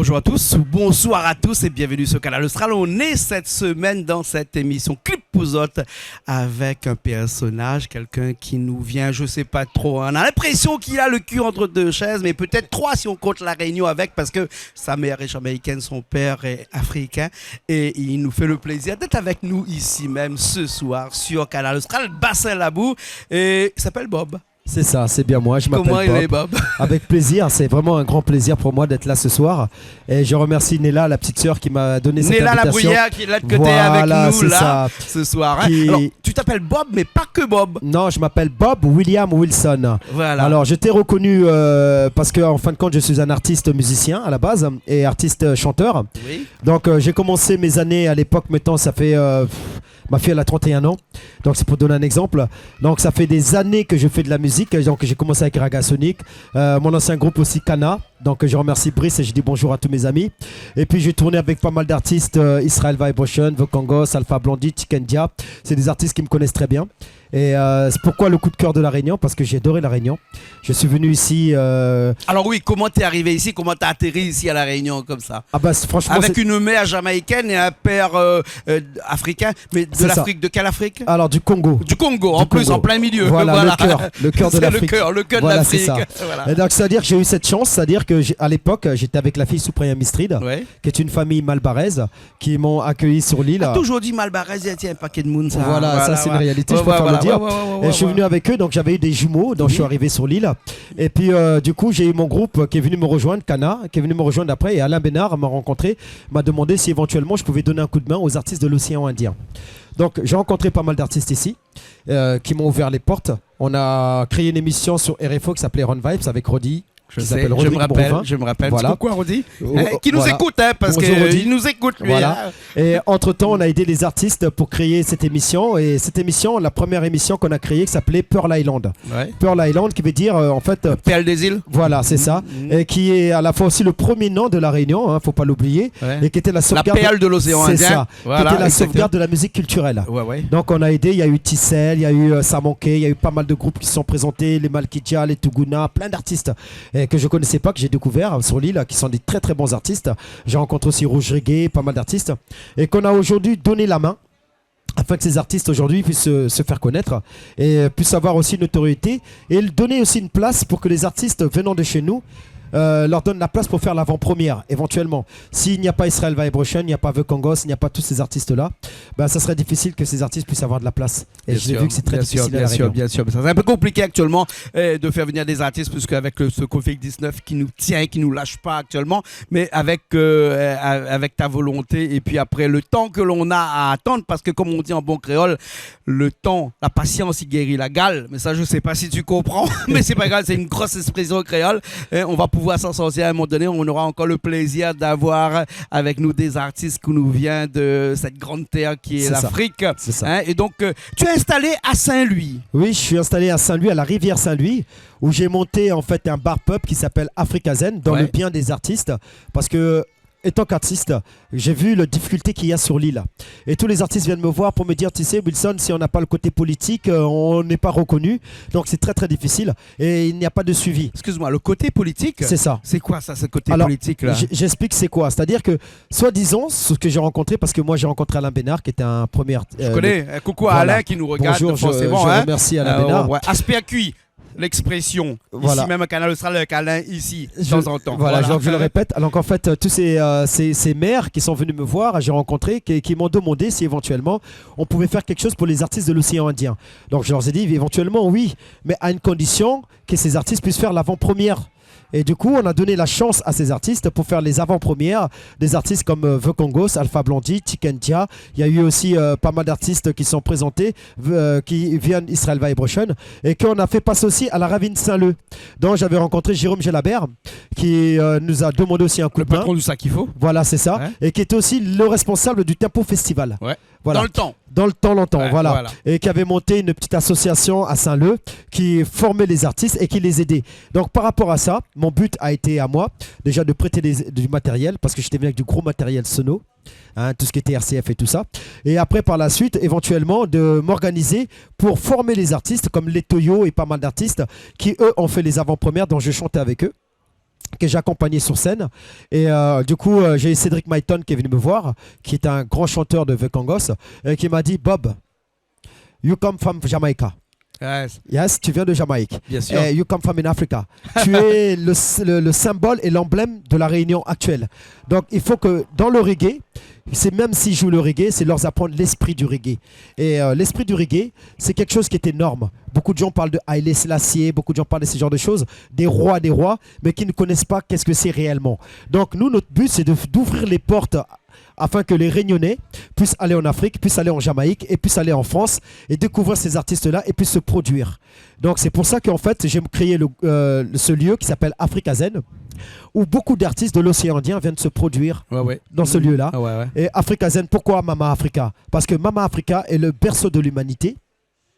bonjour à tous, ou bonsoir à tous et bienvenue sur Canal Austral. On est cette semaine dans cette émission Clip Pouzotte avec un personnage, quelqu'un qui nous vient, je sais pas trop, on a l'impression qu'il a le cul entre deux chaises, mais peut-être trois si on compte la Réunion avec, parce que sa mère est jamaïcaine, son père est africain et il nous fait le plaisir d'être avec nous ici même ce soir sur Canal Austral, Bassin Labou, et il s'appelle Bob. C'est ça, c'est bien moi, je m'appelle Bob. Comment il est, Bob? Avec plaisir, c'est vraiment un grand plaisir pour moi d'être là ce soir. Et je remercie Néla, la petite sœur qui m'a donné cette invitation. Néla la bruyère qui est là de côté avec nous là, ce soir. Hein. Alors, tu t'appelles Bob, mais pas que Bob. Non, je m'appelle Bob William Wilson. Voilà. Alors, je t'ai reconnu parce qu'en fin de compte, je suis un artiste musicien à la base et artiste chanteur. Oui. Donc, j'ai commencé mes années à l'époque, maintenant, ça fait... ma fille elle a 31 ans, donc c'est pour donner un exemple. Donc ça fait des années que je fais de la musique. Donc j'ai commencé avec Raga Sonic, mon ancien groupe aussi Kana. Donc je remercie Brice et je dis bonjour à tous mes amis. Et puis j'ai tourné avec pas mal d'artistes, Israel Vibration, Vokongos, Alpha Blondie, Chikendia. C'est des artistes qui me connaissent très bien. Et c'est pourquoi le coup de cœur de La Réunion, parce que j'ai adoré La Réunion. Je suis venu ici... Alors oui, comment t'es arrivé ici? Comment t'as atterri ici à La Réunion comme ça? Ah bah franchement... Avec une mère jamaïcaine et un père africain. Mais de l'Afrique, de quelle Afrique? Alors du Congo. Du Congo, en plus en plein milieu. Voilà. Le cœur de l'Afrique. Le cœur de l'Afrique. Voilà. Et donc c'est-à-dire que j'ai eu cette chance, c'est-à-dire que à l'époque j'étais avec la fille Soupraya Mistrid, qui est une famille malbaraise, qui m'ont accueilli sur l'île. A toujours dit malbaraise, il y a un paquet de monde. Voilà, ça c'est une réalité, je préfère le dire. Et je suis venu avec eux, donc j'avais eu des jumeaux, donc je suis arrivé sur l'île. Et puis du coup j'ai eu mon groupe qui est venu me rejoindre, Kana, qui est venu me rejoindre après, et Alain Bénard m'a rencontré, m'a demandé si éventuellement je pouvais donner un coup de main aux artistes de l'océan Indien. Donc j'ai rencontré pas mal d'artistes ici qui m'ont ouvert les portes. On a créé une émission sur RFO qui s'appelait Run Vibes avec Rodi. Je me rappelle. Voilà. C'est quoi, Rodi qui nous écoute, hein, parce qu'il nous écoute, lui. Voilà. Hein. Et entre-temps, on a aidé les artistes pour créer cette émission. Et cette émission, la première émission qu'on a créée, qui s'appelait Pearl Island. Ouais. Pearl Island, qui veut dire, en fait... Perle des îles. Voilà, c'est ça. Et qui est à la fois aussi le premier nom de La Réunion, hein, faut pas l'oublier. Ouais. Et qui était la sauvegarde... La perle de l'océan Indien. C'est ça. Voilà, qui était la sauvegarde de la musique culturelle. Ouais. Donc, on a aidé. Il y a eu Tissel, il y a eu Samanké, il y a eu pas mal de groupes qui se sont présentés, les Malkidja, les Tuguna, plein d'artistes que je connaissais pas, que j'ai découvert sur l'île, qui sont des très très bons artistes. J'ai rencontré aussi Rouge Reggae, pas mal d'artistes, et qu'on a aujourd'hui donné la main afin que ces artistes aujourd'hui puissent se faire connaître et puissent avoir aussi une notoriété, et donner aussi une place pour que les artistes venant de chez nous leur donne la place pour faire l'avant-première éventuellement. S'il n'y a pas Israel Vibration, il n'y a pas Vokongos, il n'y a pas tous ces artistes-là, ben, ça serait difficile que ces artistes puissent avoir de la place. Et j'ai vu que c'est très difficile à La Réunion. Bien sûr. C'est un peu compliqué actuellement de faire venir des artistes, puisque avec ce Covid-19 qui nous tient, qui nous lâche pas actuellement, mais avec ta volonté et puis après le temps que l'on a à attendre, parce que comme on dit en bon créole, le temps, la patience, il guérit la gale. Mais ça, je sais pas si tu comprends, mais c'est pas grave, c'est une grosse expression créole. On va pouvoir s'en sortir à un moment donné. On aura encore le plaisir d'avoir avec nous des artistes qui nous viennent de cette grande terre qui est l'Afrique. Hein? Et donc, tu es installé à Saint-Louis. Oui, je suis installé à Saint-Louis, à la rivière Saint-Louis, où j'ai monté en fait un bar pub qui s'appelle Africa Zen, dans le bien des artistes, parce que étant qu'artiste, j'ai vu la difficulté qu'il y a sur l'île. Et tous les artistes viennent me voir pour me dire, tu sais, Wilson, si on n'a pas le côté politique, on n'est pas reconnu. Donc c'est très très difficile et il n'y a pas de suivi. Excuse-moi, le côté politique, c'est ça. C'est quoi ça, ce côté politique là? J'explique c'est quoi. C'est-à-dire que, soi-disant, ce que j'ai rencontré, parce que moi j'ai rencontré Alain Bénard qui était un premier... Je connais. Coucou à Alain qui nous regarde. Bonjour, forcément. Je remercie Alain Bénard. Aspect à cuit. L'expression, ici même à Canal Austral, avec Alain ici, de temps en temps. Voilà. Je le répète. Alors en fait, tous ces maires qui sont venus me voir, j'ai rencontré, qui m'ont demandé si éventuellement on pouvait faire quelque chose pour les artistes de l'océan Indien. Donc je leur ai dit éventuellement oui, mais à une condition que ces artistes puissent faire l'avant-première. Et du coup, on a donné la chance à ces artistes pour faire les avant-premières des artistes comme Vokongos, Alpha Blondie, Chikendia. Il y a eu aussi pas mal d'artistes qui sont présentés, qui viennent Israel Vibration, et qu'on a fait passer aussi à la Ravine Saint-Leu. Donc j'avais rencontré Jérôme Gelabert, qui nous a demandé aussi un coup de main. Le patron du sac qu'il faut. Voilà, c'est ça. Ouais. Et qui était aussi le responsable du Tempo Festival. Ouais. Voilà. Dans le temps longtemps, voilà. Et qui avait monté une petite association à Saint-Leu qui formait les artistes et qui les aidait. Donc par rapport à ça, mon but a été à moi déjà de prêter du matériel, parce que j'étais venu avec du gros matériel sono, hein, tout ce qui était RCF et tout ça. Et après par la suite, éventuellement, de m'organiser pour former les artistes comme les Toyo et pas mal d'artistes qui eux ont fait les avant-premières dont je chantais avec eux. que j'ai accompagné sur scène. Et du coup, j'ai eu Cédric Myton qui est venu me voir, qui est un grand chanteur de Vekangos, et qui m'a dit, Bob, you come from Jamaica. Yes, tu viens de Jamaïque. Bien sûr. You come from in Africa. Tu es le symbole et l'emblème de la Réunion actuelle. Donc, il faut que dans le reggae, c'est même s'ils jouent le reggae, c'est leur apprendre l'esprit du reggae. Et l'esprit du reggae, c'est quelque chose qui est énorme. Beaucoup de gens parlent de Haile Selassie, beaucoup de gens parlent de ce genre de choses, des rois, mais qui ne connaissent pas qu'est-ce que c'est réellement. Donc, nous, notre but, c'est d'ouvrir les portes afin que les Réunionnais puissent aller en Afrique, puissent aller en Jamaïque et puissent aller en France et découvrir ces artistes-là et puissent se produire. Donc c'est pour ça qu'en fait j'ai créé ce lieu qui s'appelle Africa Zen, où beaucoup d'artistes de l'océan Indien viennent se produire dans ce lieu-là. Et Africa Zen, pourquoi Mama Africa? Parce que Mama Africa est le berceau de l'humanité.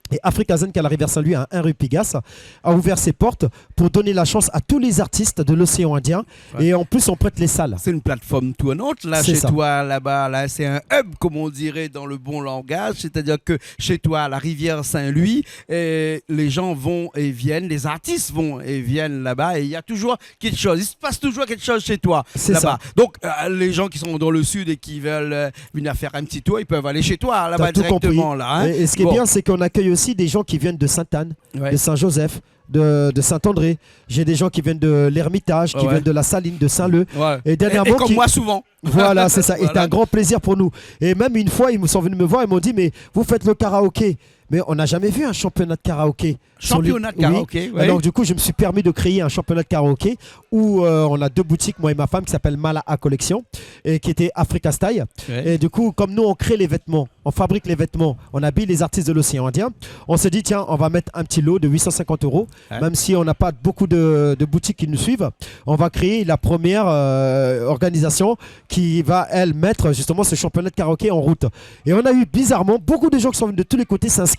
Et Africa Zen, qui a la rivière Saint-Louis à Henri Pigas, a ouvert ses portes pour donner la chance à tous les artistes de l'océan Indien. Et en plus, on prête les salles. C'est une plateforme tournante, là, chez toi, là-bas. Là, c'est un hub, comme on dirait dans le bon langage. C'est-à-dire que chez toi, à la rivière Saint-Louis, les gens vont et viennent, les artistes vont et viennent là-bas. Et il y a toujours quelque chose. Il se passe toujours quelque chose chez toi, là-bas. Donc, les gens qui sont dans le sud et qui veulent venir faire un petit tour, ils peuvent aller chez toi, là-bas, directement. Là, hein. Et ce qui est bien, c'est qu'on accueille aussi des gens qui viennent de Sainte-Anne, de Saint-Joseph, de Saint-André. J'ai des gens qui viennent de l'Ermitage, qui viennent de la Saline, de Saint-Leu. Et dernièrement, comme moi souvent. Voilà, c'est ça. Et c'est un grand plaisir pour nous. Et même une fois, ils sont venus me voir et m'ont dit, mais vous faites le karaoké. Mais on n'a jamais vu un championnat de karaoké. Championnat de karaoké, oui. Alors du coup, je me suis permis de créer un championnat de karaoké où on a 2 boutiques, moi et ma femme, qui s'appelle Malaha Collection et qui était Africa Style. Et du coup, comme nous, on crée les vêtements, on fabrique les vêtements, on habille les artistes de l'océan Indien, on s'est dit, tiens, on va mettre un petit lot de 850 €, même si on n'a pas beaucoup de boutiques qui nous suivent. On va créer la première organisation qui va, elle, mettre justement ce championnat de karaoké en route. Et on a eu bizarrement beaucoup de gens qui sont venus de tous les côtés s'inscrire.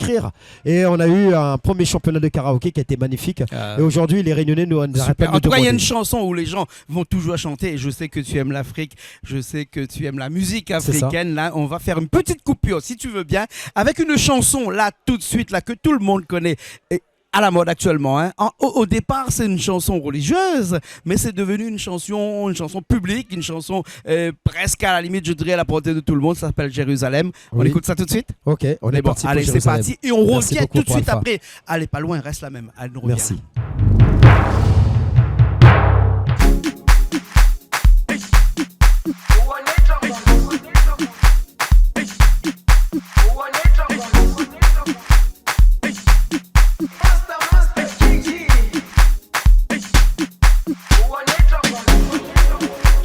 Et on a eu un premier championnat de karaoké qui a été magnifique. Et aujourd'hui, les Réunionnais nous arrêtent de nous demander. En tout cas, il y a une chanson où les gens vont toujours chanter. Et je sais que tu aimes l'Afrique, je sais que tu aimes la musique africaine. Là, on va faire une petite coupure, si tu veux bien, avec une chanson, là, tout de suite, là, que tout le monde connaît. Et à la mode actuellement. Hein. Au départ, c'est une chanson religieuse, mais c'est devenu une chanson publique, une chanson presque à la limite, je dirais, à la portée de tout le monde. Ça s'appelle Jérusalem. On écoute ça tout de suite? Ok, on est parti. Allez, c'est parti. Et on revient tout de suite après. Allez, pas loin, reste la même. Allez, nous revient. Merci.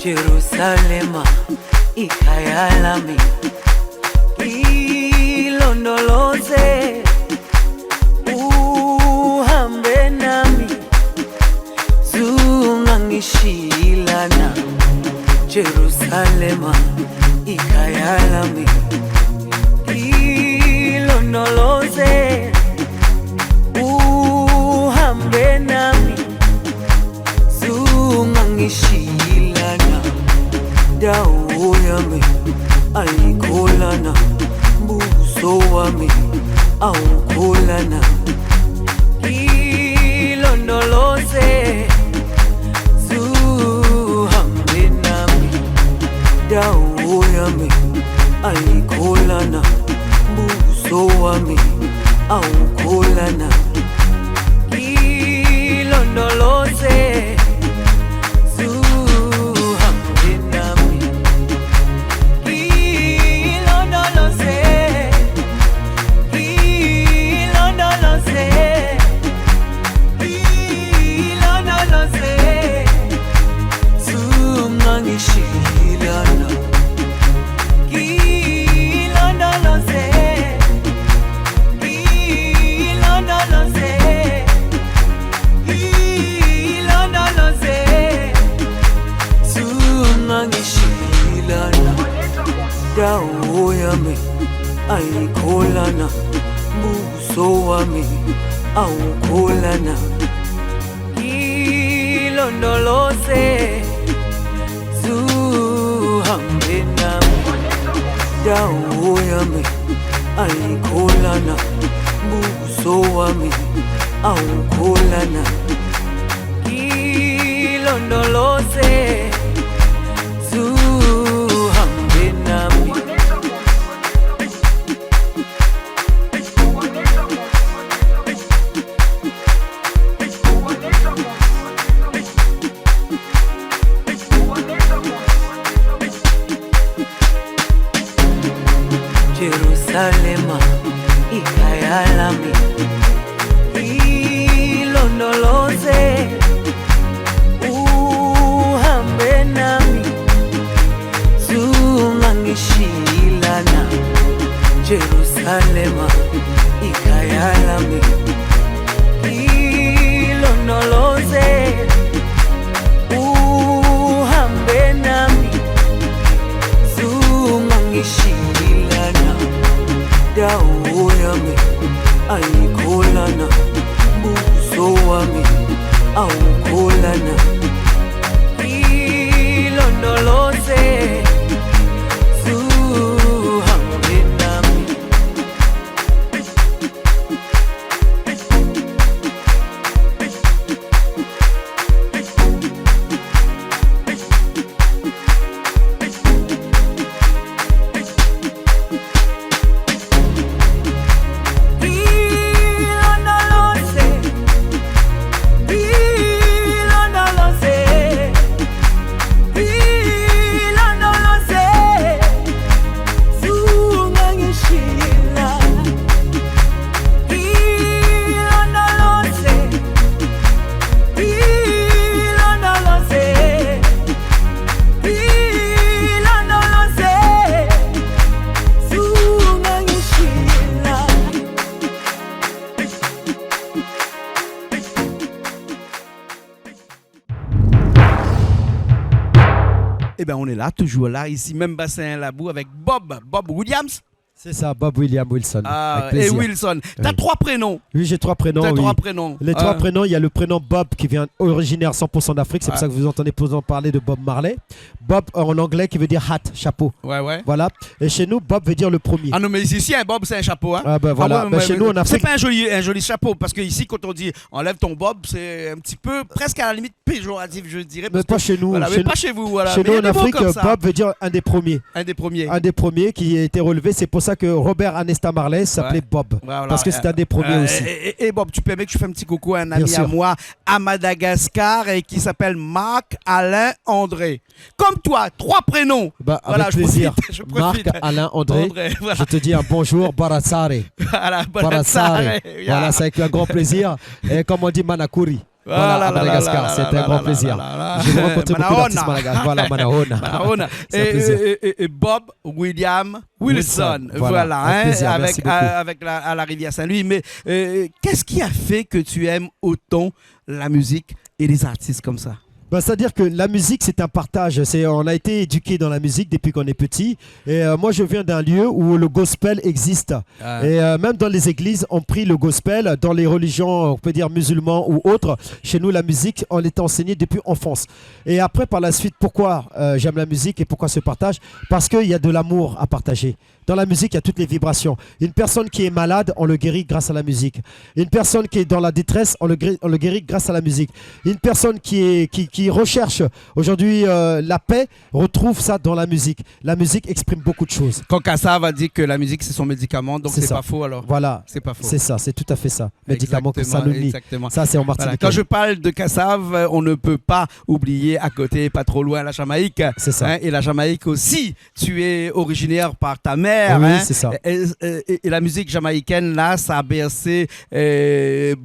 Jerusalema ikhaya lami ilondoloze uhambe nami zungangishilana Jerusalema ikhaya lami ilondoloze uhambe nami zungangishilana dawo yami ayikholana buso wami awukholana ilondoloze zuhambe nami dawo yami ayikholana buso wami awukholana ilondoloze dawo yami ayikholana buso wami awukholana ilondoloze zuhambe nami dawo yami ayikholana buso wami awukholana ilondoloze zuhambe nami. Jerusalema ikhaya lami, ilondoloze uhambe nami, zungangishilana. Jerusalema ikhaya lami, ilondoloze uhambe nami, zungangishilana. Dawo yami ayikholana, buso wami awukholana. Ilondoloze zuhambe nami. Eh bien, on est là, toujours là, ici, même bassin Labou avec Bob Williams. C'est ça, Bob William Wilson. Ah, avec et plaisir. Wilson. T'as Oui. 3 prénoms. Oui, j'ai 3 prénoms. T'as Oui. 3 prénoms. Les 3 prénoms, il y a le prénom Bob qui vient originaire 100% d'Afrique. C'est pour ça que vous entendez parler de Bob Marley. Bob en anglais qui veut dire hat, chapeau. Ouais. Voilà. Et chez nous, Bob veut dire le premier. Ah non, mais ici, un Bob, c'est un chapeau. Hein. Ah ben voilà. ouais, Ben, chez nous, en c'est Afrique. pas un joli chapeau, parce que ici, quand on dit enlève ton Bob, c'est un petit peu presque à la limite péjoratif, je dirais. Mais pas chez nous. Voilà, Chez mais pas chez vous. Voilà. Chez Mais nous il y en a des mots Afrique, comme ça. Bob veut dire un des premiers. Un des premiers. Un des premiers qui a été relevé. C'est pour ça que Robert Anesta Marley s'appelait Bob. Voilà. Parce que c'est un des premiers aussi. Et Bob, tu permets que je fasse un petit coucou à un ami Bien à sûr. moi à Madagascar et qui s'appelle Marc-Alain André. Comme toi, 3 prénoms. Bah, Voilà, avec plaisir. je profite. Marc-Alain André. Voilà. Je te dis un bonjour, Baratsare. Voilà, Baratsare. Voilà, c'est avec un grand plaisir. Et comme on dit, Manakuri. Voilà, à Madagascar, c'est un grand plaisir. J'ai rencontré beaucoup d'artistes madagascar. Voilà, Manahona. Manahona. C'est un plaisir. Et Bob William Wilson. Voilà, avec plaisir, merci beaucoup. avec à la rivière Saint-Louis. Mais qu'est-ce qui a fait que tu aimes autant la musique et les artistes comme ça? Bah, c'est-à-dire que la musique, c'est un partage. On a été éduqué dans la musique depuis qu'on est petit. Et moi, je viens d'un lieu où le gospel existe. Et même dans les églises, on prie le gospel. Dans les religions, on peut dire musulmans ou autres, chez nous, la musique, on est enseigné depuis enfance. Et après, par la suite, pourquoi j'aime la musique et pourquoi ce partage? Parce qu'il y a de l'amour à partager. Dans la musique, il y a toutes les vibrations. Une personne qui est malade, on le guérit grâce à la musique. Une personne qui est dans la détresse, on le guérit grâce à la musique. Une personne qui recherche aujourd'hui la paix, retrouve ça dans la musique. La musique exprime beaucoup de choses. Quand Kassa va dire que la musique c'est son médicament, donc c'est ça. pas faux alors. Voilà, c'est pas faux. C'est ça, c'est tout à fait ça. Médicament que ça nous lie. Exactement. Ça, c'est en Martinique. Voilà. Quand je parle de Kassav, on ne peut pas oublier à côté, pas trop loin, la Jamaïque. C'est ça. Hein, et la Jamaïque aussi, tu es originaire par ta mère. Oui, hein, c'est ça. Et la musique jamaïcaine, là, ça a bercé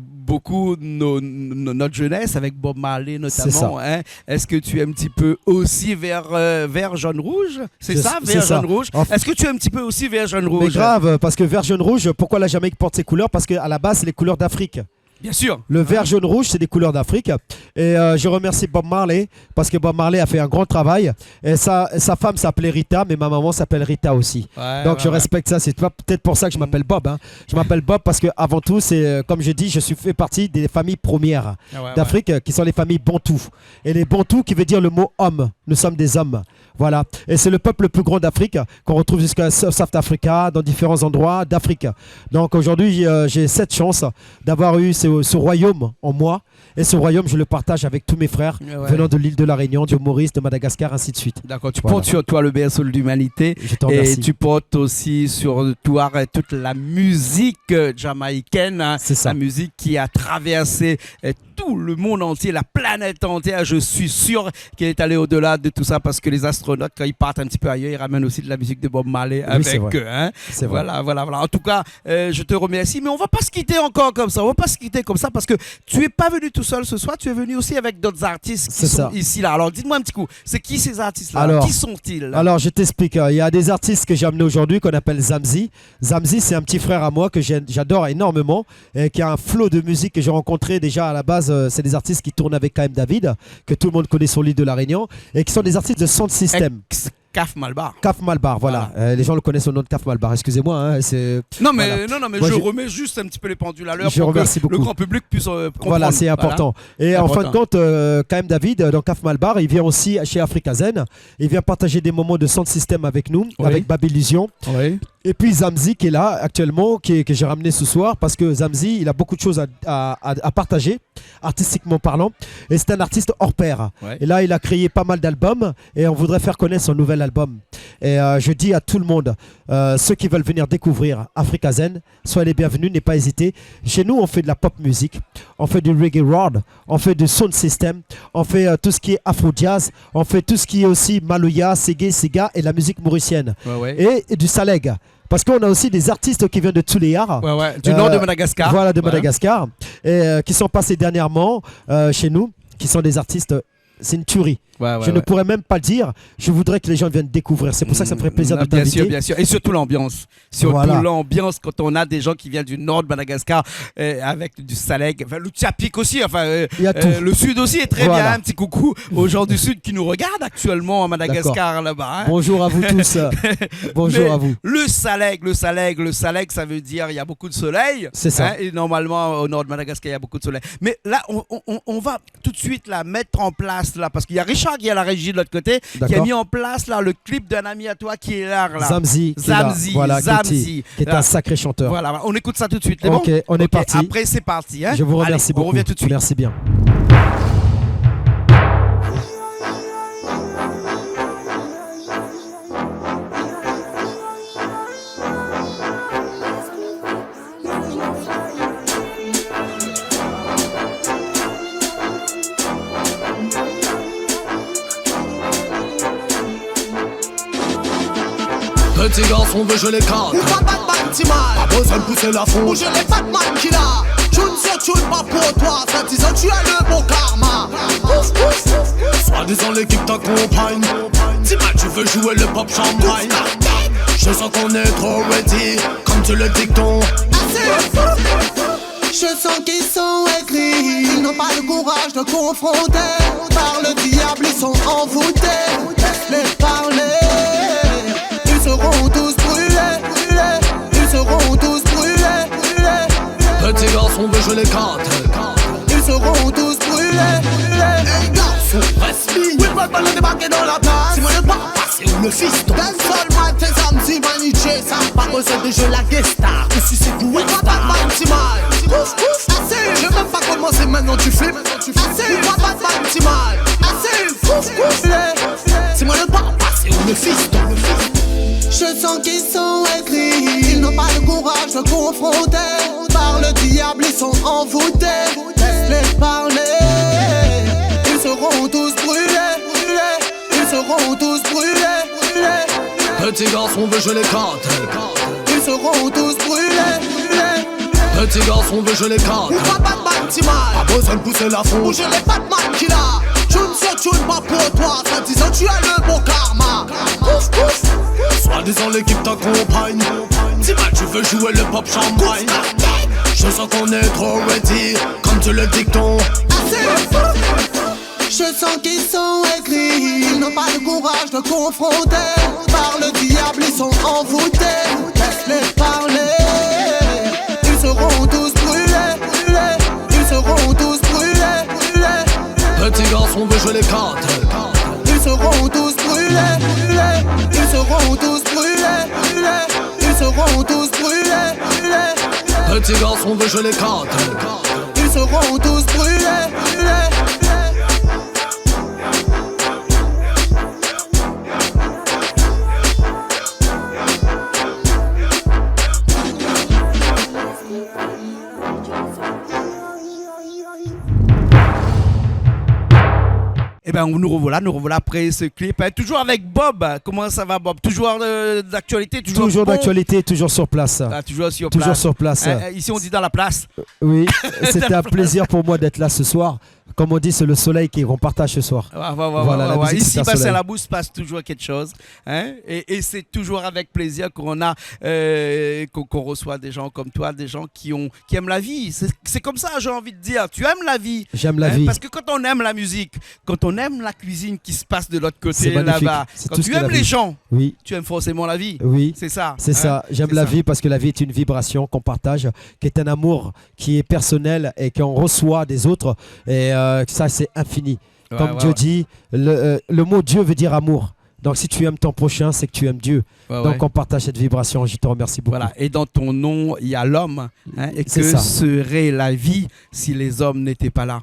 beaucoup notre jeunesse avec Bob Marley notamment. Hein. Est-ce que tu es un petit peu aussi vers jaune rouge? C'est ça, vers jaune rouge. Est-ce que tu es un petit peu aussi vers jaune rouge? Mais grave, parce que vert jaune rouge, pourquoi la Jamaïque porte ces couleurs? Parce qu'à la base, c'est les couleurs d'Afrique. Bien sûr. Le vert, jaune, rouge, c'est des couleurs d'Afrique. Et je remercie Bob Marley parce que Bob Marley a fait un grand travail. Et sa femme s'appelait Rita, mais ma maman s'appelle Rita aussi. Donc je respecte ça. C'est peut-être pour ça que je m'appelle Bob. Hein. Je m'appelle Bob parce qu'avant tout, c'est comme je dis, je fais partie des familles premières d'Afrique qui sont les familles Bantous. Et les Bantous qui veut dire le mot homme. Nous sommes des hommes. Voilà. Et c'est le peuple le plus grand d'Afrique qu'on retrouve jusqu'à South Africa, dans différents endroits d'Afrique. Donc aujourd'hui, j'ai cette chance d'avoir eu ce royaume en moi. Et ce royaume, je le partage avec tous mes frères venant de l'île de la Réunion, de Maurice, de Madagascar, ainsi de suite. D'accord, tu portes sur toi le berceau de l'humanité. Je t'en et remercie. tu portes aussi sur toi toute la musique jamaïcaine. Hein, C'est ça. La musique qui a traversé tout le monde entier, la planète entière. Je suis sûr qu'elle est allée au-delà de tout ça parce que les astronautes, quand ils partent un petit peu ailleurs, ils ramènent aussi de la musique de Bob Marley avec eux. Hein. C'est vrai. Voilà. En tout cas, je te remercie, mais on va pas se quitter encore comme ça. On va pas se quitter comme ça parce que tu es pas venu tout seul ce soir, tu es venu aussi avec d'autres artistes qui sont ici là. Alors dis-moi un petit coup, c'est qui ces artistes-là? Alors, qui sont-ils? Alors je t'explique, il y a des artistes que j'ai amenés aujourd'hui qu'on appelle Zamzi. Zamzi, c'est un petit frère à moi que j'adore énormément et qui a un flow de musique que j'ai rencontré déjà à la base. C'est des artistes qui tournent avec KM David, que tout le monde connaît sur l'île de la Réunion et qui sont des artistes de Sound System. Caf Malbar. Caf Malbar, voilà. Les gens le connaissent au nom de Caf Malbar. Excusez-moi. Hein, non, mais Moi, je remets juste un petit peu les pendules à l'heure je pour que remercie beaucoup. le grand public puisse comprendre. Voilà, c'est important. Et en fin de compte, KM David, dans Caf Malbar, il vient aussi chez Africa Zen. Il vient partager des moments de sound system avec nous, avec Babylusion. Oui. Et puis Zamzi qui est là actuellement, que j'ai ramené ce soir parce que Zamzi, il a beaucoup de choses à partager, artistiquement parlant. Et c'est un artiste hors pair. Ouais. Et là, il a créé pas mal d'albums et on voudrait faire connaître son nouvel album. Et je dis à tout le monde, ceux qui veulent venir découvrir Africa Zen, soyez les bienvenus, n'ayez pas hésité. Chez nous, on fait de la pop music, on fait du reggae rock, on fait du sound system, on fait tout ce qui est afro jazz, on fait tout ce qui est aussi maloya, ségué, siga et la musique mauricienne. Et du saleg. Parce qu'on a aussi des artistes qui viennent de Tuléar. Du nord de Madagascar. Voilà, de Madagascar. Et qui sont passés dernièrement chez nous, qui sont des artistes. C'est une tuerie. Je ne pourrais même pas le dire. Je voudrais que les gens viennent découvrir. C'est pour ça que ça me ferait plaisir de t'inviter. Bien sûr. Et surtout l'ambiance. L'ambiance quand on a des gens qui viennent du nord de Madagascar avec du Saleg. Enfin, le Tchapik aussi. Il y a tout. Le sud aussi est très bien. Un petit coucou aux gens du sud qui nous regardent actuellement à Madagascar là-bas. Hein. Bonjour à vous tous. Bonjour à vous. Le Saleg, ça veut dire il y a beaucoup de soleil. C'est ça. Hein, et normalement, au nord de Madagascar, il y a beaucoup de soleil. Mais là, on va tout de suite la mettre en place là parce qu'il y a Richard qui est à la régie de l'autre côté, qui a mis en place là le clip d'un ami à toi qui est là. Zamzi. Voilà, qui est un sacré chanteur. Voilà, on écoute ça tout de suite. C'est bon? On est parti. Après, c'est parti. Hein. Je vous remercie beaucoup. On revient tout de suite. Merci bien. Petit garçon veut jouer les cartes. Pas besoin de pousser la foule. Je n'ai pas de man qui l'a. Je ne sais pas pour toi. Ça disant tu as le bon karma. Soit disant l'équipe t'accompagne. Dis-moi tu veux jouer le pop champagne. Je sens qu'on est trop ready. Comme tu le dicton. Je sens qu'ils sont aigris. Ils n'ont pas le courage de confronter. Par le diable ils sont envoûtés. Laisse-les parler. Ils seront tous brûlés. Ils seront tous brûlés. Petit garçon veut jouer les cartes. Ils seront tous brûlés. Hey garçon, reste ligne. Oui, pas le débarquer dans la place. C'est moi le pas passer ou le fiston. D'un seul mal, tes Zamzi, Maniché. Ça pas besoin de jouer la guest star. Ou si c'est pour être pas de petit mal. Assez, je veux même pas commencer maintenant, tu flippes. Assez, pas de petit mal. Assez, c'est moi le pas passer ou le fiston. Je sens qu'ils sont aigris. Ils n'ont pas le courage de confronter. Par le diable ils sont envoûtés. Laisse-les parler. Ils seront tous brûlés. Ils seront tous brûlés. Petit garçon veut jouer les cartes. Ils seront tous brûlés. Petit garçon veut jouer les cartes. Pas de petit mal. Pas besoin de pousser la foule. Je n'ai pas de man qui l'a. Je ne sais pas pour toi. Ça disant tu as le bon karma. Soit disant l'équipe t'accompagne. Dis-moi tu veux jouer le pop champagne. Je sens qu'on est trop ready. Comme tu le dicton. Je sens qu'ils sont aigris. Ils n'ont pas le courage de confronter. Par le diable ils sont envoûtés. Laisse-les parler. Ils seront tous brûlés. Ils seront tous brûlés. Petit garçon veut jouer les cartes. Ils Ils seront tous brûlés, brûlés. Ils seront tous brûlés, brûlés. Ils seront tous brûlés, brûlés. Petit garçon veut je les cante. Ils seront tous brûlés, brûlés. Eh ben, nous revoilà après ce clip. Toujours avec Bob. Comment ça va, Bob? Toujours d'actualité? Toujours bon d'actualité, toujours sur place. Ah, toujours sur Toujours place. sur place. Ici, on dit dans la place. Oui, c'était un plaisir pour moi d'être là ce soir. Comme on dit, c'est le soleil qu'on partage ce soir. Voilà, la musique, ici, c'est un soleil. c'est la bouche passe toujours quelque chose. Hein? Et c'est toujours avec plaisir qu'on reçoit des gens comme toi, des gens qui aiment la vie. C'est comme ça, j'ai envie de dire. Tu aimes la vie. J'aime la vie. Parce que quand on aime la musique, quand on aime la cuisine qui se passe de l'autre C'est côté magnifique. là-bas, C'est quand tout ce tu qu'est la aimes les vie. gens, Oui. tu aimes forcément la vie. Oui. C'est ça. C'est ça, j'aime C'est la ça. vie parce que la vie est une vibration qu'on partage, qui est un amour qui est personnel et qu'on reçoit des autres. Et ça, c'est infini. Comme Dieu dit, le mot Dieu veut dire amour. Donc si tu aimes ton prochain, c'est que tu aimes Dieu. Donc on partage cette vibration. Je te remercie beaucoup. Voilà. Et dans ton nom, il y a l'homme. Hein, et C'est que ça. serait la vie si les hommes n'étaient pas là?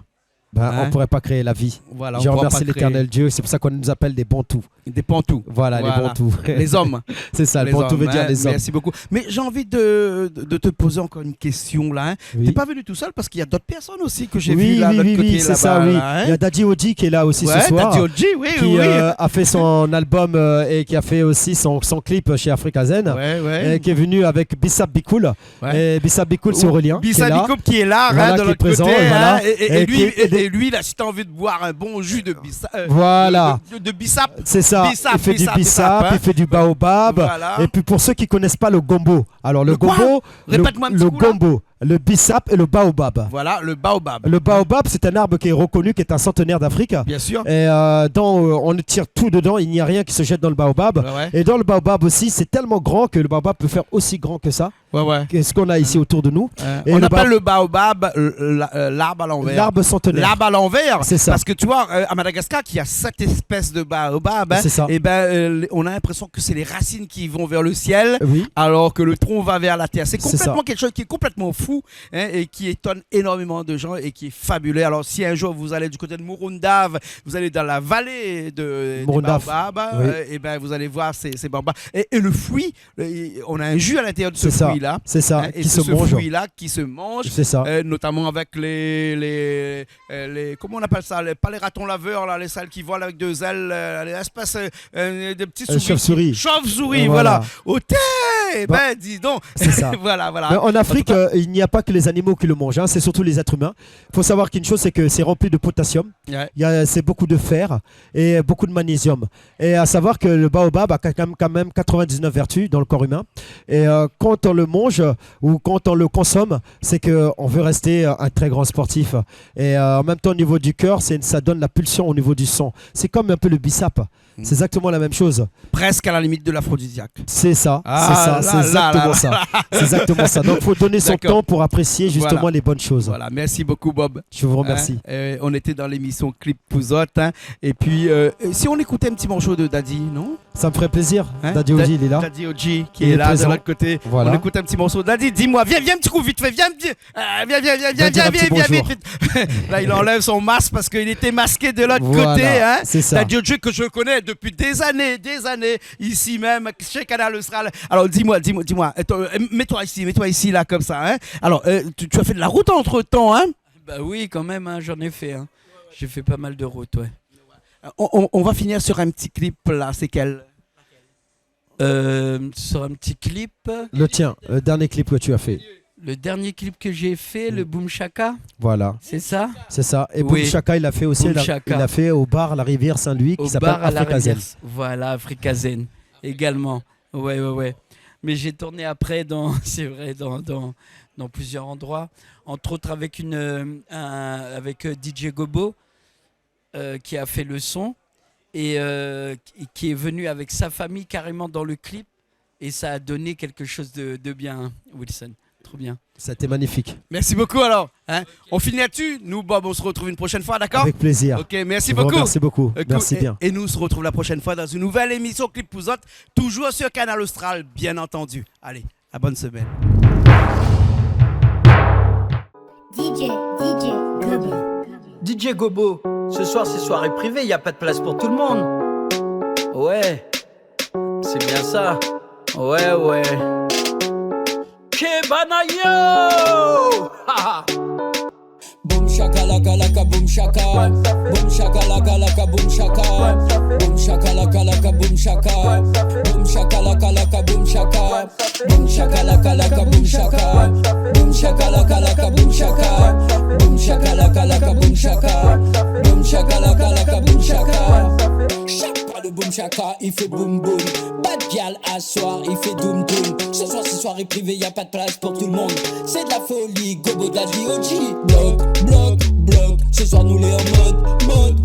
On ne pourrait pas créer la vie. Voilà, Je on pourra remercie pas l'éternel Dieu. C'est pour ça qu'on nous appelle des bons-tous. Des pantous. Voilà, les bons-tous. Les hommes. C'est ça, le Les bon-tout veut hommes, dire hein. les hommes. Merci beaucoup. Mais j'ai envie de te poser encore une question là. Hein. Oui. T'es pas venu tout seul parce qu'il y a d'autres personnes aussi que j'ai Oui, vues là de l'autre côté oui, c'est là-bas. ça, oui. Là, hein. Il y a Daddy Oji qui est là aussi ce soir. Daddy Oji, oui, qui oui. a fait son album et qui a fait aussi son clip chez Africa Zen. Ouais. Et qui est venu avec Bissap Bikoul. Ouais. Et Bissap Bikoul, c'est Aurélien. Bissap Bikoul qui est là, Voilà, hein, de qui est l'autre présent, côté. voilà. Hein, et Et lui, là, si t'as envie de boire un bon jus de Bissap. Voilà. De Bissap. C'est ça. Il fait du Bissap, hein. il fait du Baobab. Voilà. Et puis pour ceux qui connaissent pas le gombo. Alors le quoi? gombo, Répète-moi un petit le coup, là. gombo, le Bissap et le Baobab. Voilà, le baobab. Le baobab, c'est un arbre qui est reconnu, qui est un centenaire d'Afrique. Bien sûr. Et on tire tout dedans, il n'y a rien qui se jette dans le baobab. Ouais. Et dans le baobab aussi, c'est tellement grand que le baobab peut faire aussi grand que ça. Ouais. Qu'est-ce qu'on a ici autour de nous. Et On le appelle le baobab l'arbre à l'envers. l'arbre centenaire. L'arbre à l'envers. C'est ça. Parce que tu vois, à Madagascar, qui a 7 espèces de baobab, hein, C'est ça. et ben, on a l'impression que c'est les racines qui vont vers le ciel, Oui. alors que le tronc va vers la terre. C'est C'est complètement ça. quelque chose qui est complètement fou, hein, et qui étonne énormément de gens et qui est fabuleux. Alors, si un jour vous allez du côté de Murundav, vous allez dans la vallée des Murundav. baobabs, Oui. et ben, vous allez voir ces baobabs. Et le fruit, on a un jus à l'intérieur de ce C'est ça. fruit-là. C'est ça. Hein, et Qui c'est se ce mange. fruit-là qui se mange, C'est ça. notamment avec les comment on appelle ça, pas les ratons laveurs là, les sales qui volent avec deux ailes, les espèces de petits souris. Chauve-souris. Chauve-souris, Voilà. voilà. Au thé, Bah, dis donc. c'est ça. voilà. Mais en Afrique, il n'y a pas que les animaux qui le mangent, hein, c'est surtout les êtres humains. Il faut savoir qu'une chose, c'est que c'est rempli de potassium, Ouais. c'est beaucoup de fer et beaucoup de magnésium. Et à savoir que le baobab a quand même 99 vertus dans le corps humain. Et quand on le mange ou quand on le consomme, c'est qu'on veut rester un très grand sportif. Et en même temps, au niveau du cœur, ça donne la pulsion au niveau du sang. C'est comme un peu le bissap. C'est exactement la même chose. Presque à la limite de l'aphrodisiaque. C'est ça, Ah, c'est là, exactement là, ça. C'est exactement ça. Donc, il faut donner son D'accord. temps pour apprécier justement Voilà. les bonnes choses. Voilà, merci beaucoup Bob. Je vous remercie. Hein, on était dans l'émission Clip Pouzotte, hein, et puis si on écoutait un petit morceau de Daddy, non? Ça me ferait plaisir. Hein? Daddy Oji, il est là. Daddy Oji qui Il est est là présent. de l'autre côté. Voilà. On écoute un petit morceau. Daddy, dis-moi, viens un petit coup vite fait, viens dire un petit bonjour. vite. Là, il enlève son masque parce qu'il était masqué de l'autre Voilà, côté. Hein. c'est ça. Daddy Oji que je connais depuis des années, ici même, chez Canal Austral. Alors dis-moi, mets-toi ici là comme ça. Hein. Alors, tu as fait de la route entre-temps, hein? Bah oui, quand même, hein, j'en ai fait. Hein. J'ai fait pas mal de routes, ouais. On va finir sur un petit clip là, c'est quel? Sur un petit clip. Le tien, le dernier clip que tu as fait. Le dernier clip que j'ai fait, le Boom Shaka, Voilà, c'est ça? c'est ça. Et Oui. Boom Shaka, il a fait aussi, Boom il Shaka. a fait au bar La Rivière Saint-Louis qui Au s'appelle bar à la Africa Zen. Rivière. Voilà, Africa Zen également. Ouais. Mais j'ai tourné après c'est vrai, dans plusieurs endroits. Entre autres avec avec DJ Gobo qui a fait le son et qui est venu avec sa famille carrément dans le clip. Et ça a donné quelque chose de bien, Wilson. trop bien. C'était magnifique. Merci beaucoup alors. Hein. On finit là-dessus. Nous, Bob, on se retrouve une prochaine fois, d'accord? Avec plaisir. Ok, merci Je vous beaucoup. remercie beaucoup. Cool. Merci bien. Et nous, on se retrouve la prochaine fois dans une nouvelle émission Clip Pouzotte, toujours sur Canal Austral, bien entendu. Allez, à bonne semaine. DJ Gobo, ce soir c'est soirée privée, y a pas de place pour tout le monde. Ouais, c'est bien ça. Ouais, ouais. Kebanayo! Boom shakalaka laka boom shaka. Boom shakalaka laka boom shaka. Boom shakalaka laka boom shaka. Boom shakalaka laka boom shaka. Boom shakalaka laka boom shaka. Boom shakalaka laka boom shaka. Boom shakalaka laka boom shaka. Boom shakalaka laka boom shaka. Chaque le boom shaka, il fait boom boom. Bad gal à soir, il fait doom doom. Ce soir c'est soirée privée, y a pas de place pour tout le monde. C'est de la folie, gobo de la DOG. Bloc, bloc, bloc. Ce soir nous les en mode.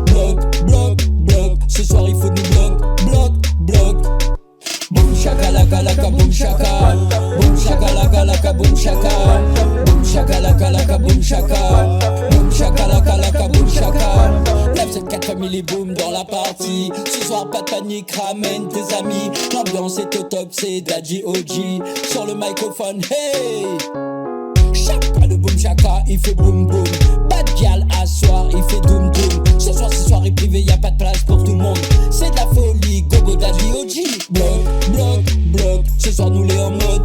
Bloc, bloc, bloc. Ce soir il faut nous bloc. Boom shakalaka laka boom shaka. Boom shakalaka laka boom shaka. Boom shakalaka laka boom shaka. Boom shakalaka laka boom shaka. 974 family boom dans la partie. Ce soir pas de panique, ramène tes amis. L'ambiance est au top, c'est de la GOG. Sur le microphone, hey. Chaque pas le boom shaka, il fait boom boom. Bad gal à soir, il fait doom doom. Ce soir c'est soirée privée, y a pas de place pour tout le monde. C'est de la folie, gogo de la GOG. Bloc, ce soir nous les en mode.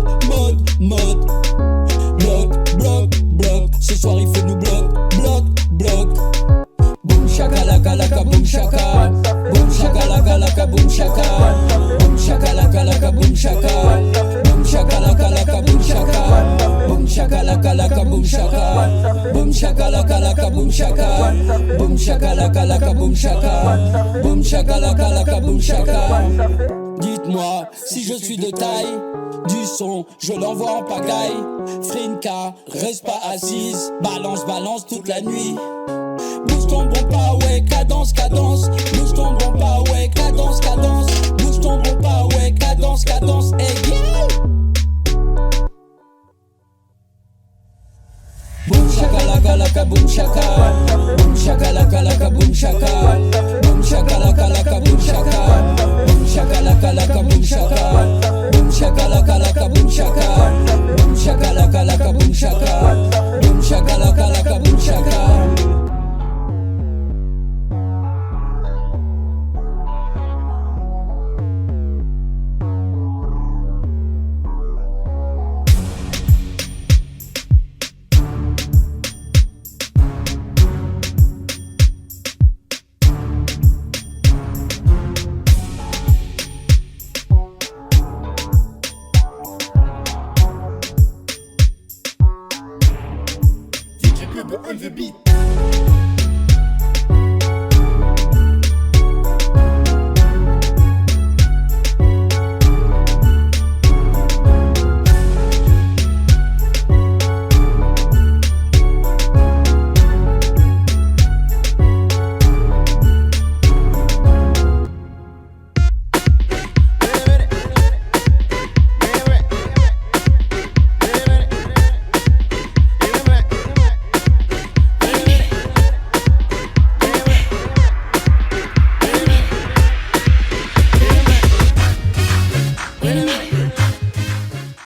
Bloc, ce soir il faut nous bloc. Boom shakalaka laka boom shaka. Boom shakalaka laka boom shaka. Boom shakalaka laka boom shaka. Boom shakalaka laka boom shaka. Boom shakalaka laka boom shaka. Boom shakalaka laka boom shaka. Boom shakalaka laka boom shaka. Boom shakalaka laka boom shaka. Dites-moi si je suis de taille. Du son, je l'envoie en pagaille. Frinka, reste pas assise. Balance toute la nuit. Bouge ton bon pas, ouais, cadence. Bouge ton bon pas, ouais, cadence. Bouge ton bon pas, ouais, cadence. Hey, yeah. Boom shakalaka laka boom shaka. Boom shakalaka laka boom shaka. Boom shakalaka laka boom shaka. Boom shakalaka laka boom shaka. Boom shakalaka laka boom shaka. Boom shakalaka laka boom shaka. Boom shakalaka laka boom shaka. DJ Club on the beat.